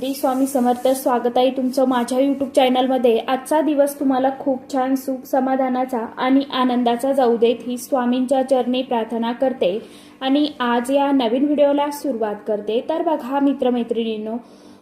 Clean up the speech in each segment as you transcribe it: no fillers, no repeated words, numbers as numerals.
श्री स्वामी समर्थ. स्वागत आहे तुमचं माझ्या यूट्यूब चॅनलमध्ये. आजचा दिवस तुम्हाला खूप छान सुख समाधानाचा आणि आनंदाचा जाऊ देत ही स्वामींच्या चरणी प्रार्थना करते आणि आज या नवीन व्हिडिओला सुरुवात करते. तर बघा मित्रमैत्रिणींनो,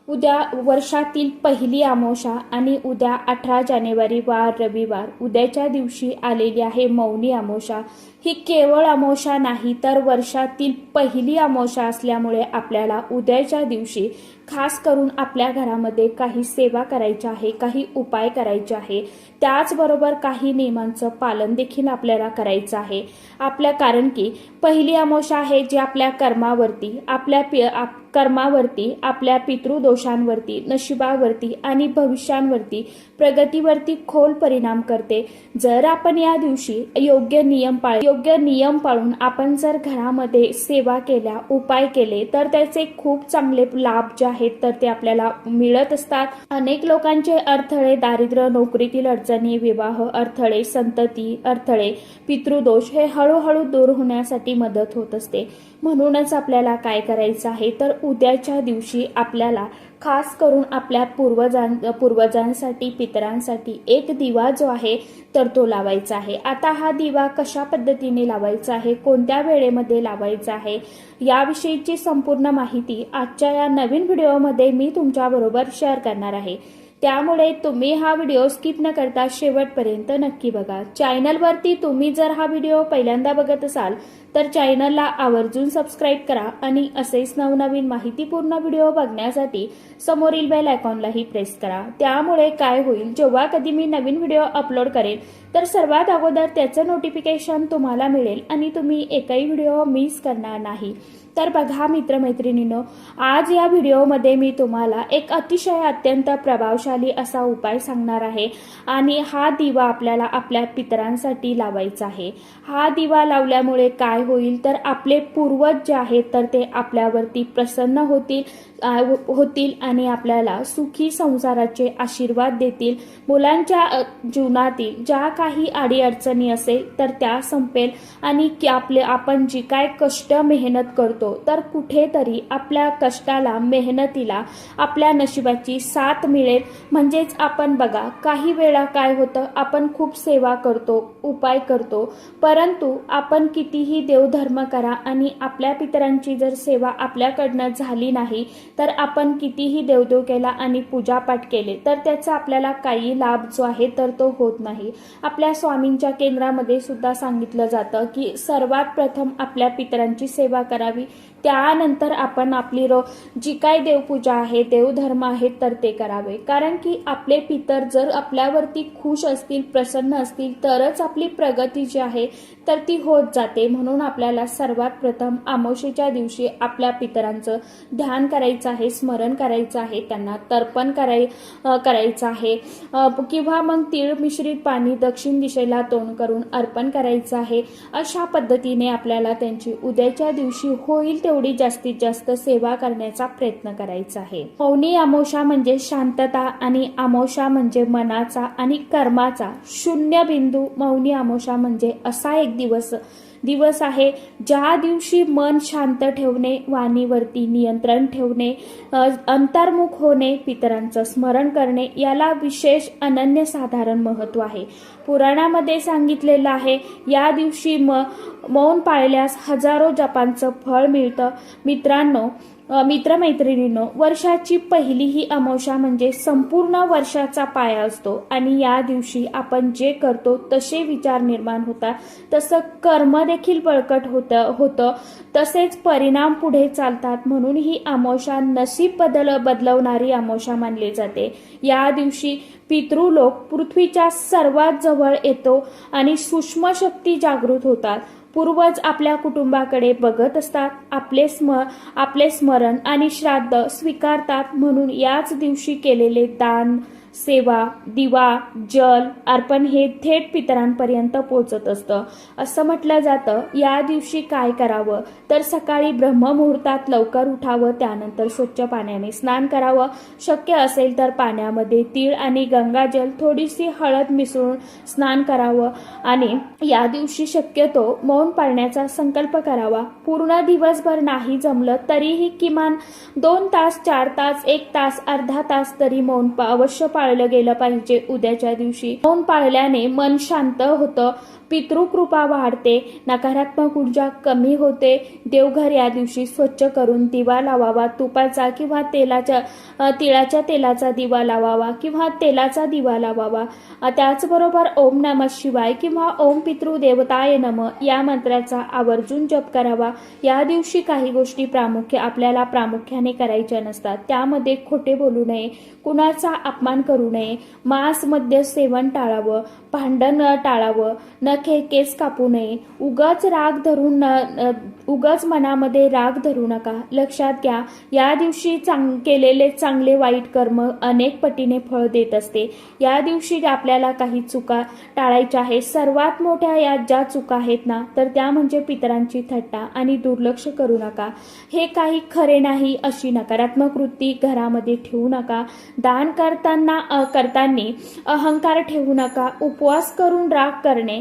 उद्या वर्षातील पहिली अमावस्या आणि उद्या 18 जानेवारी वार रविवार, उद्याच्या दिवशी आलेली आहे मौनी अमावस्या. ही केवळ अमावस्या नाही तर वर्षातील पहिली अमावस्या असल्यामुळे आपल्याला उद्याच्या दिवशी खास करून आपल्या घरामध्ये काही सेवा करायची आहे, काही उपाय करायचे आहे, त्याचबरोबर काही नियमांचं पालन देखील आपल्याला करायचं आहे. कारण की पहिली अमावस्या आहे जी आपल्या कर्मावरती, आपल्या पितृदोषांवरती, नशिबावरती आणि भविष्यांवरती, प्रगतीवरती खोल परिणाम करते. जर आपण या दिवशी योग्य नियम पाळून आपण जर घरामध्ये सेवा केल्या, उपाय केले तर त्याचे खूप चांगले लाभ जे आहेत तर ते आपल्याला मिळत असतात. अनेक लोकांचे अडथळे, दारिद्र्य, नोकरीतील अडचणी, विवाह अडथळे, संतती अडथळे, पितृदोष हे हळूहळू दूर होण्यासाठी मदत होत असते. म्हणूनच आपल्याला काय करायचं आहे तर उद्याच्या दिवशी आपल्याला खास करून आपल्या पूर्वजांसाठी, पितरांसाठी एक दिवा जो आहे तर तो लावायचा आहे. आता हा दिवा कशा पद्धतीने लावायचा आहे, कोणत्या वेळेमध्ये लावायचा आहे, याविषयीची संपूर्ण माहिती आजच्या या नवीन व्हिडिओमध्ये मी तुमच्याबरोबर शेअर करणार आहे. त्यामुळे तुम्ही हा व्हिडिओ स्किप न करता शेवटपर्यंत नक्की बघा. चॅनलवरती तुम्ही जर हा व्हिडिओ पहिल्यांदा बघत असाल तर चॅनलला आवर्जून सबस्क्राईब करा आणि असेच नवनवीन माहितीपूर्ण व्हिडिओ बघण्यासाठी समोरील बेल आयकॉनलाही प्रेस करा. त्यामुळे काय होईल, जेव्हा कधी मी नवीन व्हिडिओ अपलोड करेन तर सर्वात अगोदर त्याचं नोटिफिकेशन तुम्हाला मिळेल आणि तुम्ही एकही व्हिडिओ मिस करणार नाही. तर बघा मित्रमैत्रिणींनो, आज या व्हिडिओमध्ये मी तुम्हाला एक अतिशय अत्यंत प्रभावशाली असा उपाय सांगणार आहे आणि हा दिवा आपल्याला आपल्या पितरांसाठी लावायचा आहे. हा दिवा लावल्यामुळे काय होईल तर आपले पूर्वज जे आहेत तर ते आपल्यावरती प्रसन्न होतील आणि आपल्याला सुखी संसाराचे आशीर्वाद देतील. मुलांच्या जीवनातील ज्या काही अडीअडचणी असेल तर त्या संपेल आणि आपण जी काय कष्ट मेहनत करतो तर कुठेतरी आपल्या कष्टाला, मेहनतीला आपल्या नशिबाची साथ मिळेल. म्हणजेच आपण बघा, काही वेळा काय होतं, आपण खूप सेवा करतो, उपाय करतो, परंतु आपण कितीही देवधर्म करा आणि आपल्या पितरांची जर सेवा आपल्याकडनं झाली नाही तर आपण कितीही देवदेव केला आणि पूजापाठ केले तर त्याचा आपल्याला काही लाभ जो आहे तर तो होत नाही. आपल्या स्वामींच्या केंद्रामध्ये सुद्धा सांगितलं जातं की सर्वात प्रथम आपल्या पितरांची सेवा करावी, त्यानंतर आपण आपली जी काय देवपूजा आहे, देवधर्म आहे तर ते करावे. कारण की आपले पितर जर आपल्यावरती खुश असतील, प्रसन्न असतील तरच आपली प्रगती जी आहे तर ती होत जाते. म्हणून आपल्याला सर्वात प्रथम अमावस्येच्या दिवशी आपल्या पितरांचं ध्यान करायचं आहे, स्मरण करायचं आहे, त्यांना तर्पण करायचं आहे किंवा मग तीळ मिश्रित पाणी दक्षिण दिशेला तोंड करून अर्पण करायचं आहे. अशा पद्धतीने आपल्याला त्यांची उद्याच्या दिवशी होईल तेवढी जास्तीत जास्त सेवा करण्याचा प्रयत्न करायचा आहे. मौनी अमावस्या म्हणजे शांतता आणि अमावस्या म्हणजे मनाचा आणि कर्माचा शून्य बिंदू. मौनी अमावस्या म्हणजे असा एक दिवस आहे ज्या दिवशी मन शांत ठेवणे, वाणीवरती नियंत्रण ठेवणे, अंतर्मुख होणे, पितरांचं स्मरण करणे याला विशेष अनन्यसाधारण महत्त्व आहे. पुराणामध्ये सांगितलेलं आहे या दिवशी मौन पाळल्यास हजारो जपांचं फळ मिळतं. मित्रमैत्रिणींनो, वर्षाची पहिली ही अमावस्या म्हणजे संपूर्ण वर्षाचा पाया असतो आणि या दिवशी आपण जे करतो तसे विचार निर्माण होतात, तसं कर्म देखील बळकट होतं, तसेच परिणाम पुढे चालतात. म्हणून ही अमावस्या नशीब बदलवणारी अमावस्या मानली जाते. या दिवशी पितृलोक पृथ्वीच्या सर्वात जवळ येतो आणि सूक्ष्म शक्ती जागृत होतात. पूर्वज आपल्या कुटुंबाकडे बघत असतात, आपले स्मरण आणि श्राद्ध स्वीकारतात. म्हणून याच दिवशी केलेले दान, सेवा, दिवा, जल अर्पण हे थेट पितरांपर्यंत पोहोचत असतं. असं म्हटलं जातं, या दिवशी काय करावं तर सकाळी ब्रह्ममुहूर्तात लवकर उठावं, त्यानंतर स्वच्छ पाण्याने स्नान करावं. शक्य असेल तर पाण्यामध्ये तीळ आणि गंगाजल थोडीशी हळद मिसळून स्नान करावं आणि या दिवशी शक्यतो मौन पाळण्याचा संकल्प करावा. पूर्ण दिवसभर नाही जमलं तरीही किमान 2 तास, 4 तास, 1 तास, अर्धा तास तरी मौन अवश्य पाळलं गेलं पाहिजे. उद्याच्या दिवशी मौन पाळल्याने मन शांत होतं, पितृकृपा वाढते, नकारात्मक ऊर्जा कमी होते. देवघर या दिवशी स्वच्छ करून दिवा लावावा. तुपाचा किंवा तिळाच्या तेलाचा दिवा लावावा किंवा तेलाचा दिवा लावावा. त्याचबरोबर ओम नमः शिवाय किंवा ओम पितृदेवताय नमः या मंत्राचा आवर्जून जप करावा. या दिवशी काही गोष्टी आपल्याला प्रामुख्याने करायच्या नसतात. त्यामध्ये खोटे बोलू नये, कुणाचा अपमान करू नये, मांस मद्य सेवन टाळावं, भांडण टाळावं, नखे केस कापू नये, उगाच मनामध्ये राग धरू नका. लक्षात घ्या, या दिवशी केलेले चांगले वाईट कर्म अनेक पटीने फळ देत असते. या दिवशी आपल्याला काही चुका टाळायच्या आहेत. सर्वात मोठ्या या ज्या चुका आहेत ना, तर त्या म्हणजे पितरांची थट्टा आणि दुर्लक्ष करू नका. हे काही खरे नाही अशी नकारात्मक वृत्ती घरामध्ये ठेवू नका. दान करताना अहंकार ठेवू नका. उपवास करून राग करणे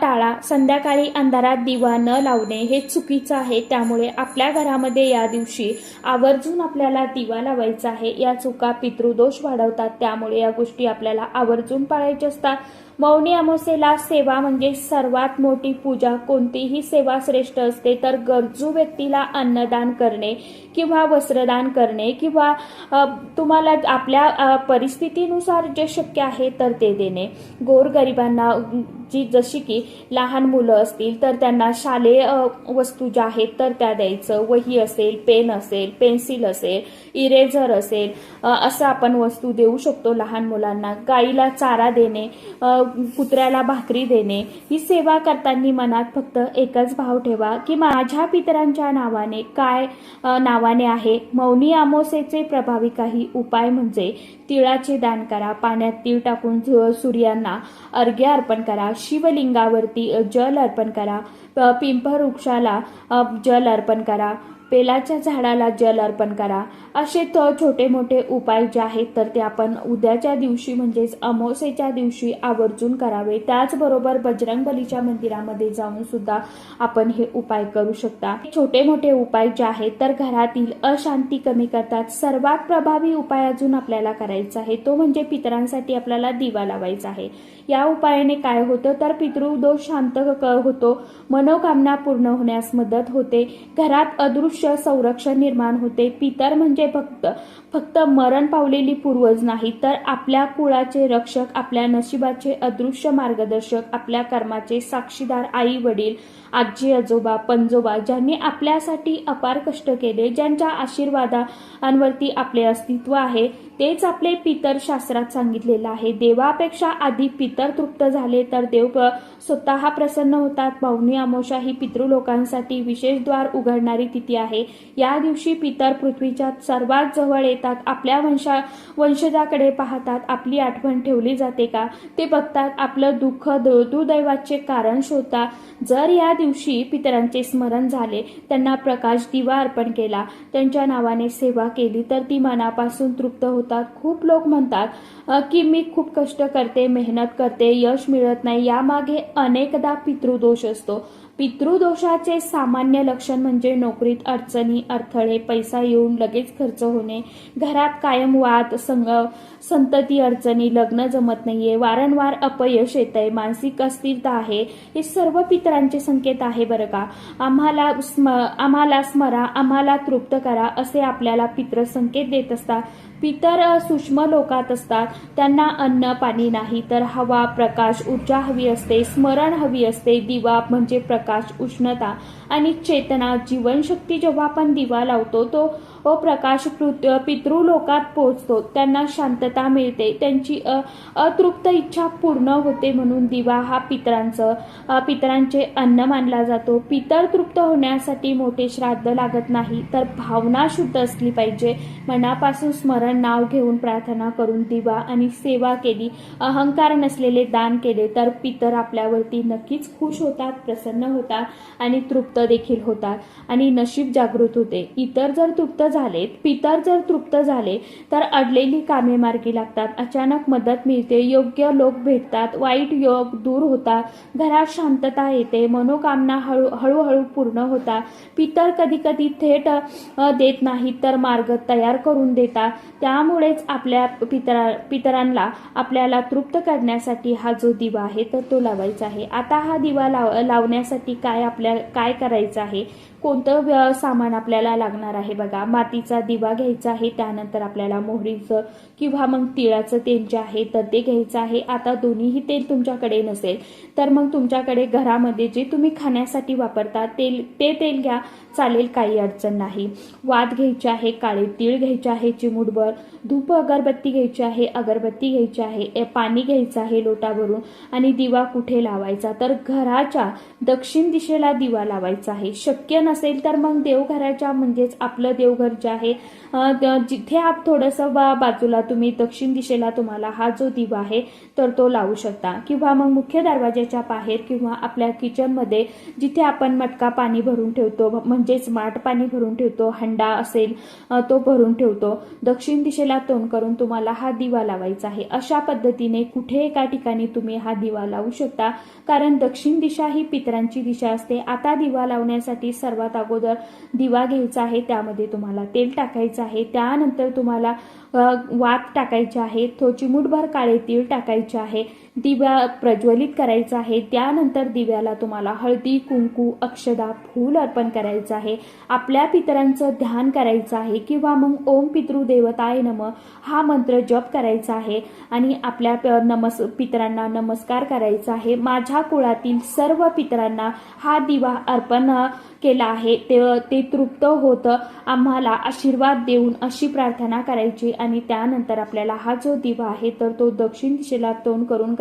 टाळा. संध्याकाळी अंधारात दिवा न लावणे हे चुकीचं आहे. त्यामुळे आपल्या घरामध्ये या दिवशी आवर्जून आपल्याला दिवा लावायचा आहे. या चुका पितृदोष वाढवतात, त्यामुळे या गोष्टी आपल्याला आवर्जून पाळायच्या असतात. मौनी अमावस्येला सेवा म्हणजे सर्वात मोठी पूजा. कोणतीही सेवा श्रेष्ठ असते तर गरजू व्यक्तीला अन्नदान करणे किंवा वस्त्रदान करणे किंवा तुम्हाला आपल्या परिस्थितीनुसार जे शक्य आहे तर ते देणे. गोरगरिबांना जशी की लहान मुलं असतील तर त्यांना शालेय वस्तू ज्या आहेत तर त्या द्यायचं. वही असेल, पेन असेल, पेन्सिल असेल, इरेझर असेल, असं आपण वस्तू देऊ शकतो लहान मुलांना. गाईला चारा देणे, कुत्र्याला भाकरी देणे. ही सेवा करताना मनात फक्त एकच भाव ठेवा की माझ्या पितरांच्या नावाने आहे. मौनी अमावस्येचे प्रभावी काही उपाय म्हणजे तिळाचे दान करा, पाण्यात तीळ टाकून सूर्यांना अर्घ्य अर्पण करा, शिवलिंगावरती जल अर्पण करा, पिंपळ वृक्षाला जल अर्पण करा, बेलाच्या झाडाला जल अर्पण करा. असे छोटे मोठे उपाय जे आहेत तर ते आपण उद्याच्या दिवशी म्हणजेच अमावस्येच्या दिवशी आवर्जून करावे. त्याचबरोबर बजरंगबलीच्या मंदिरामध्ये जाऊन सुद्धा आपण हे उपाय करू शकता. छोटे मोठे उपाय जे आहेत तर घरातील अशांती कमी करतात. सर्वात प्रभावी उपाय अजून आपल्याला करायचा आहे तो म्हणजे पितरांसाठी आपल्याला दिवा लावायचा आहे. या उपायाने काय होतं तर पितृदोष शांत होतो, मनोकामना पूर्ण होण्यास मदत होते, घरात अदृश्य संरक्षण निर्माण होते. पितर म्हणजे फक्त मरण पावलेली पूर्वज नाही तर आपल्या कुळाचे रक्षक, आपल्या नशिबाचे अदृश्य मार्गदर्शक, आपल्या कर्माचे साक्षीदार, आई वडील, आजी आजोबा, पणजोबा ज्यांनी आपल्यासाठी अपार कष्ट केले, ज्यांच्या आशीर्वादांवरती आपले अस्तित्व आहे, तेच आपले पितर शास्त्रात सांगितलेलं आहे. देवापेक्षा आधी पितर तृप्त झाले तर देव स्वतः प्रसन्न होतात. मौनी अमावस्या ही पितृलोकांसाठी विशेष द्वार उघडणारी तिथी आहे. या दिवशी पितर पृथ्वीच्या सर्वात जवळ येतात, आपल्या वंशजाकडे पाहतात, आपली आठवण ठेवली जाते का ते बघतात, आपलं दुःख दुर्दैवाचे कारण शोधतात. जर या दिवशी पितरांचे स्मरण झाले, त्यांना प्रकाश दिवा अर्पण केला, त्यांच्या नावाने सेवा केली तर ती मनापासून तृप्त होतात. खूप लोक म्हणतात की मी खूप कष्ट करते, मेहनत करते, यश मिळत नाही. यामागे अनेकदा पितृदोष असतो. पितृदोषाचे सामान्य लक्षण म्हणजे नोकरीत अडचणी, अडथळे, पैसा येऊन लगेच खर्च होणे, घरात कायम वाद, संतती अडचणी, लग्न जमत नाहीये, वारंवार अपयश येतंय, मानसिक अस्थिरता आहे. हे सर्व पितरांचे संकेत आहे बरं का. आम्हाला स्मरा, आम्हाला तृप्त करा असे आपल्याला पितर संकेत देत असतात. पितर सूक्ष्म लोकात असतात. त्यांना अन्न पाणी नाही तर हवा, प्रकाश, ऊर्जा हवी असते, स्मरण हवी असते. दिवा म्हणजे प्रकाश, उष्णता आणि चेतना, जीवनशक्ती. जेव्हा आपण दिवा लावतो तो प्रकाश पितृलोकात पोहोचतो, त्यांना शांतता मिळते, त्यांची अतृप्त इच्छा पूर्ण होते. म्हणून दिवा हा पितरांचे अन्न मानला जातो. पितर तृप्त होण्यासाठी मोठे श्राद्ध लागत नाही, तर भावना शुद्ध असली पाहिजे. मनापासून स्मरण नाव घेऊन प्रार्थना करून दिवा आणि सेवा केली, अहंकार नसलेले दान केले तर पितर आपल्यावरती नक्कीच खुश होतात, प्रसन्न होतात आणि तृप्त देखील होतात आणि नशीब जागृत होते. पितर जर तृप्त झाले तर अडलेली कामे मार्गी लागतात, अचानक मदत मिळते, योग्य लोक भेटतात, वाईट योग दूर होतात, घरात शांतता येते, मनोकामना हळूहळू पूर्ण होतात. पितर कधी कधी थेट देत नाहीत तर मार्ग तयार करून देतात. त्यामुळेच आपल्या पितरांना आपल्याला तृप्त करण्यासाठी हा जो दिवा आहे तर तो लावायचा आहे. आता हा दिवा लावण्यासाठी काय करायचं आहे, कोणतं सामान आपल्याला लागणार आहे बघा. मातीचा दिवा घ्यायचा आहे, त्यानंतर आपल्याला मोहरीचं किंवा मग तिळाचं तेल जे आहे तर ते घ्यायचं आहे. आता दोन्हीही तेल तुमच्याकडे नसेल तर मग तुमच्याकडे घरामध्ये जे तुम्ही खाण्यासाठी वापरता ते तेल घ्या, चालेल, काही अडचण नाही. वात घ्यायची आहे, काळे तीळ घ्यायचे आहे चिमूटभर, धूप अगरबत्ती घ्यायची आहे, अगरबत्ती घ्यायची आहे, पाणी घ्यायचं आहे लोटा भरून. आणि दिवा कुठे लावायचा तर घराच्या दक्षिण दिशेला दिवा लावायचा आहे. शक्य नसेल तर मग देवघराच्या म्हणजेच आपलं देवघर जे आहे जिथे आप थोडंसं बाजूला तुम्ही दक्षिण दिशेला तुम्हाला हा जो दिवा आहे तर तो लावू शकता. किंवा मग मुख्य दरवाजाच्या बाहेर किंवा आपल्या किचनमध्ये जिथे आपण मटका पाणी भरून ठेवतो म्हणजेच माठ पाणी भरून ठेवतो, हंडा असेल तो भरून ठेवतो, दक्षिण दिशेला तोंड करून तुम्हाला हा दिवा लावायचा आहे. अशा पद्धतीने कुठे एका ठिकाणी तुम्ही हा दिवा लावू शकता, कारण दक्षिण दिशा ही पितरांची दिशा असते. आता दिवा लावण्यासाठी सर्वात अगोदर दिवा घ्यायचा आहे, त्यामध्ये तुम्हाला तेल टाकायचं आहे, त्यानंतर तुम्हाला वात टाकायची आहे, चिमूटभर काळे तीळ टाकायचे आहे, दिवा प्रज्वलित करायचा आहे. त्यानंतर दिव्याला तुम्हाला हळदी, कुंकू, अक्षदा, फूल अर्पण करायचं आहे. आपल्या पितरांचं ध्यान करायचं आहे किंवा मग ओम पितृदेवताय नमः हा मंत्र जप करायचा आहे आणि आपल्या पितरांना नमस्कार करायचा आहे. माझ्या कुळातील सर्व पितरांना हा दिवा अर्पण केला आहे, ते तृप्त होतं, आम्हाला आशीर्वाद देऊन अशी प्रार्थना करायची. आणि त्यानंतर आपल्याला हा जो दिवा आहे तर तो दक्षिण दिशेला तोंड करून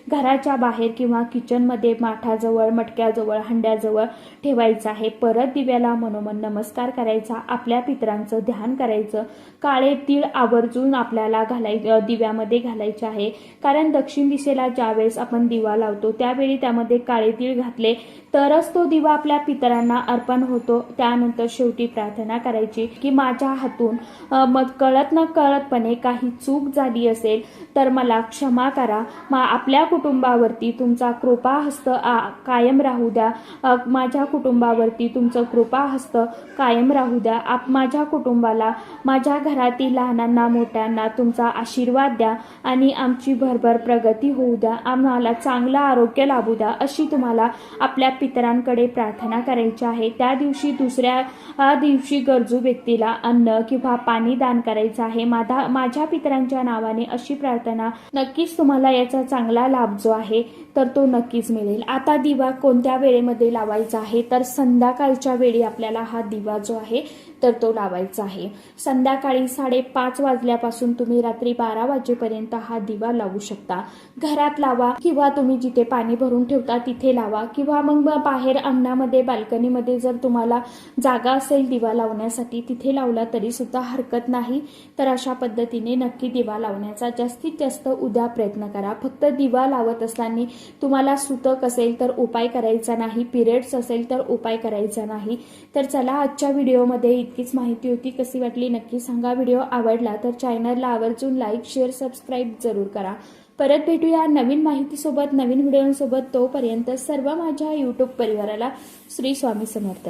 घराच्या बाहेर किंवा किचनमध्ये माठाजवळ, मटक्याजवळ, हंड्याजवळ ठेवायचा आहे. परत दिव्याला मनोमन नमस्कार करायचा, आपल्या पितरांचं ध्यान करायचं. काळे तीळ आवर्जून आपल्याला दिव्यामध्ये घालायचे आहे, कारण दक्षिण दिशेला ज्यावेळेस आपण दिवा लावतो त्यावेळी त्यामध्ये काळे तीळ घातले तरच तो दिवा आपल्या पितरांना अर्पण होतो. त्यानंतर शेवटी प्रार्थना करायची की माझ्या हातून कळत न कळतपणे काही चूक झाली असेल तर मला क्षमा करा. आपल्या कुटुंबावरती तुमचा कृपाहस्त कायम राहू द्या. माझ्या कुटुंबावरती तुमचं कृपाहस्त कायम राहू द्या. माझ्या कुटुंबाला, माझ्या घरातील लहानांना मोठ्यांना तुमचा आशीर्वाद द्या आणि आमची भरभर प्रगती होऊ द्या. आम्हाला चांगलं आरोग्य लाभू द्या, अशी तुम्हाला आपल्या पितरांकडे प्रार्थना करायची आहे. त्या दिवशी दुसऱ्या दिवशी गरजू व्यक्तीला अन्न किंवा पाणी दान करायचं आहे. माझ्या पितरांच्या नावाने अशी प्रार्थना नक्कीच तुम्हाला याचा चांगला लाभ जो आहे तर तो नक्कीच मिळेल. आता दिवा कोणत्या वेळेमध्ये लावायचा आहे तर संध्याकाळच्या वेळी आपल्याला हा दिवा जो आहे तर तो लावायचा आहे. संध्याकाळी 5:30 वाजल्यापासून तुम्ही रात्री 12 वाजेपर्यंत हा दिवा लावू शकता. घरात लावा किंवा तुम्ही जिथे पाणी भरून ठेवता तिथे लावा किंवा मग बाहेर अंगणामध्ये, बाल्कनीमध्ये जर तुम्हाला जागा असेल दिवा लावण्यासाठी तिथे लावला तरी सुद्धा हरकत नाही. तर अशा पद्धतीने नक्की दिवा लावण्याचा जास्तीत जास्त उद्या प्रयत्न करा. फक्त दिवा लावत असताना तुम्हाला सुतक असेल तर उपाय करायचा नाही, पिरियड्स असेल तर उपाय करायचा नाही. तर चला, आजच्या व्हिडिओमध्ये इतकीच माहिती होती. कशी वाटली नक्की सांगा. व्हिडिओ आवडला तर चॅनलला आवर्जून लाईक, शेअर, सबस्क्राईब जरूर करा. परत भेटूया नवीन माहितीसोबत, नवीन व्हिडिओसोबत. तोपर्यंत सर्व माझ्या यूट्यूब परिवाराला श्री स्वामी समर्थ.